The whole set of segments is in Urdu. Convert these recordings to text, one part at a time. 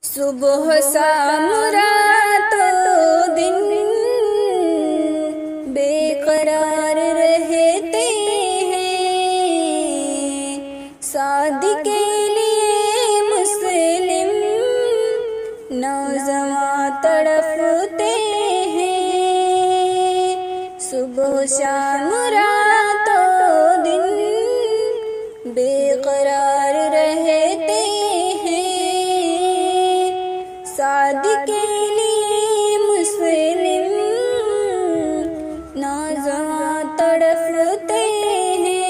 صبح شام راتوں دن بے قرار رہتے ہیں، شادی کے لیے مسلم نوجوان تڑپتے ہیں۔ صبح شام راتوں دن بے قرار رہتے ہیں، شادی کے لیے مسلم نوجوان تڑپتے ہیں۔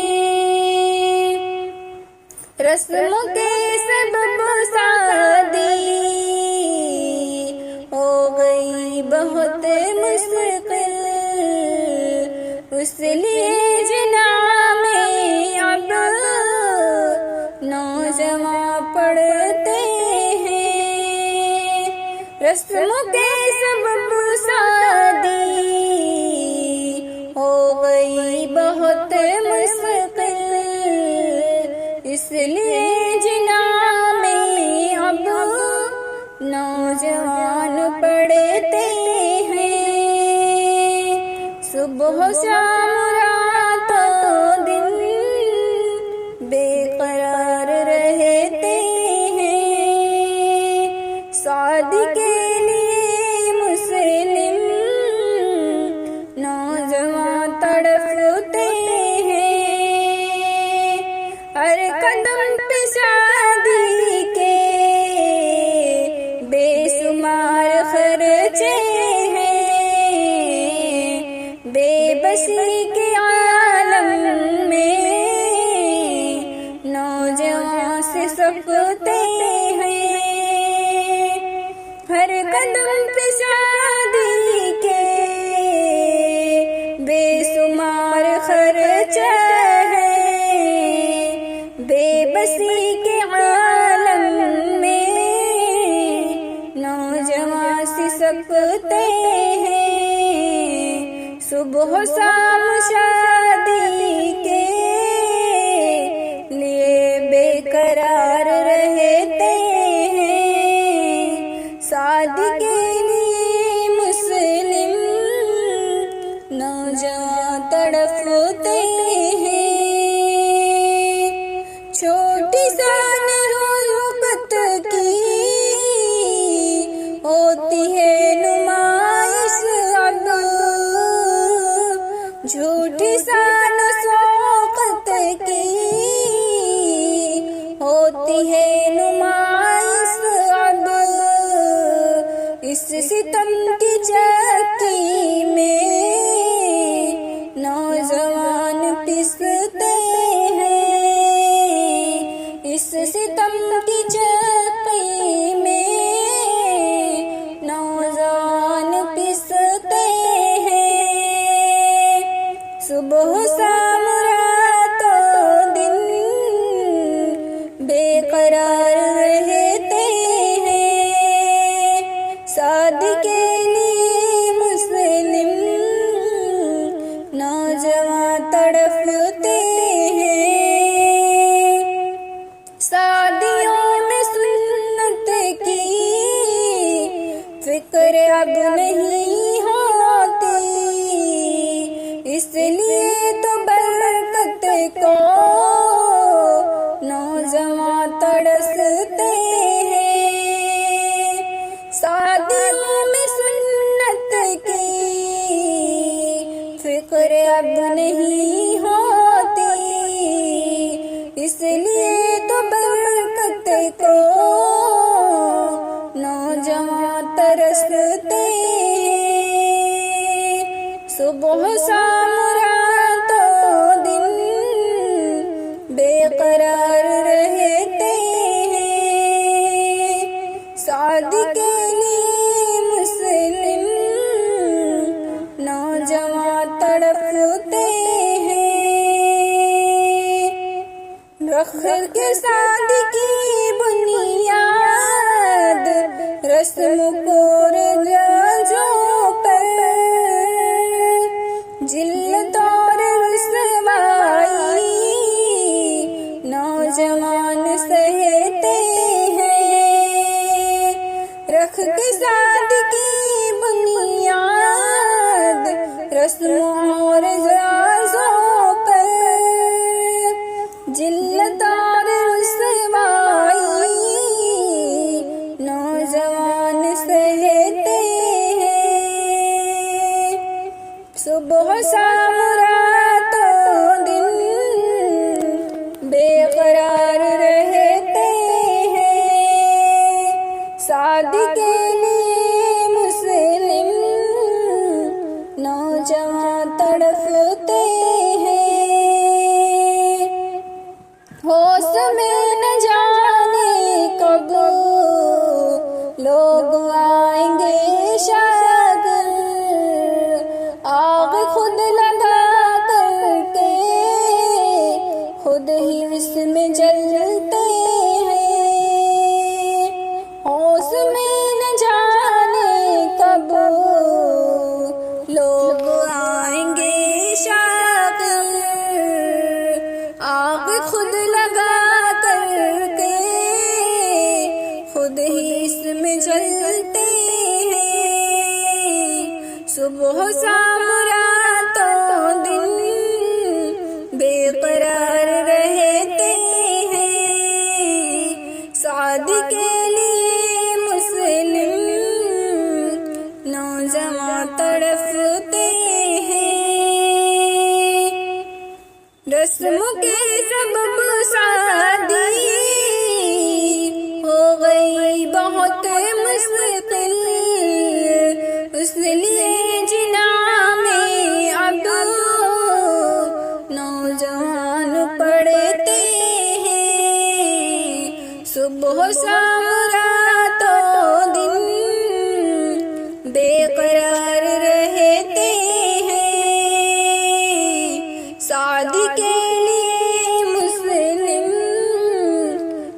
رسموں کے سبب شادی ہو گئی بہت مشکل، اس لیے جناب میں اب نوجوان پڑھتے ہیں۔ رسموں کے سبب شادی ہو گئی بہت مشکل، اس لیے جناب میں اب نوجوان پڑھتے ہیں۔ صبح شام راتوں دن بے قرار رہتے ہیں، شادی کے لیے مسلم نوجوان تڑپتے ہیں۔ ہر قدم پہ شادی کے بے شمار خرچے ہیں، بے بسی کے عالم میں نوجوان سے سکتے ہیں۔ ہر قدم پہ شادی کے بے شمار خرچہ ہے، بے بسی کے عالم میں نوجوان سے سکتے ہیں۔ صبح شام شادی کے لیے بے قرار رہتے ہیں، شادی کے لیے مسلم نوجوان تڑپتے ہیں۔ چھوٹی سان وقت کی ہوتی ہے نمائش اب، جھوٹی سان شوقت کی ہوتی ہے نمائش اب، اس ستم کی چکی میں نوجوان پستے ہیں، اس ستم کی چکی میں نوجوان پستے ہیں۔ صبح شام راتوں دن بے قرار رہتے ہیں، شادی کے لیے مسلم نوجوان تڑپتے ہیں۔ شادیوں میں سنت کی فکر اب نہیں ہوتی، اس لیے تو برکت کو نوجوان ترستے ہیں۔ شادیوں میں سنت کی فکر اب نہیں ہوتی، اس لیے تو برکت کو نوجوان ترستے ہیں۔ صبح شام راتوں دن بے قرار رہتے ہیں، شادی کے لیے مسلم نوجوان تڑپتے ہیں۔ رکھ کے شادی کی بنیاد رسم کو رجاجوں پر، ذلت اور رسوائی نوجوان سہتے ہیں۔ کے ساتھ کی بنیاد رسموں اور رازوں پر جلت اور رسوائی نوجوان سہتے ہیں۔ صبح شام رات و دن بے قرار رہتے ہیں، شادی کے لیے مسلم نوجوان تڑپتے ہیں۔ ہوش میں نہ جانے کب لوگ آئیں گے شاگر، آگ خود لگا کر کے خود ہی اس میں جلتے ہیں۔ ہوش میں نہ جانے کب لوگ آئیں گے شاگر، آگ خود لگا کر کے خود ہی اس میں جلتے ہیں۔ صبح شام رات و دن بے قرار رہتے ہیں، شادی کے لیے مسلم نوجوان تڑپتے ہیں۔ رسم کے سبب شادی ہو گئی بہت مشکل، اس لیے جناح میں اب نوجوان پڑھتے ہیں۔ صبح شام رات و دن بے قرار رہتے ہیں، شادی کے لیے مسلم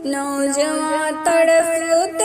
نوجوان تڑپتے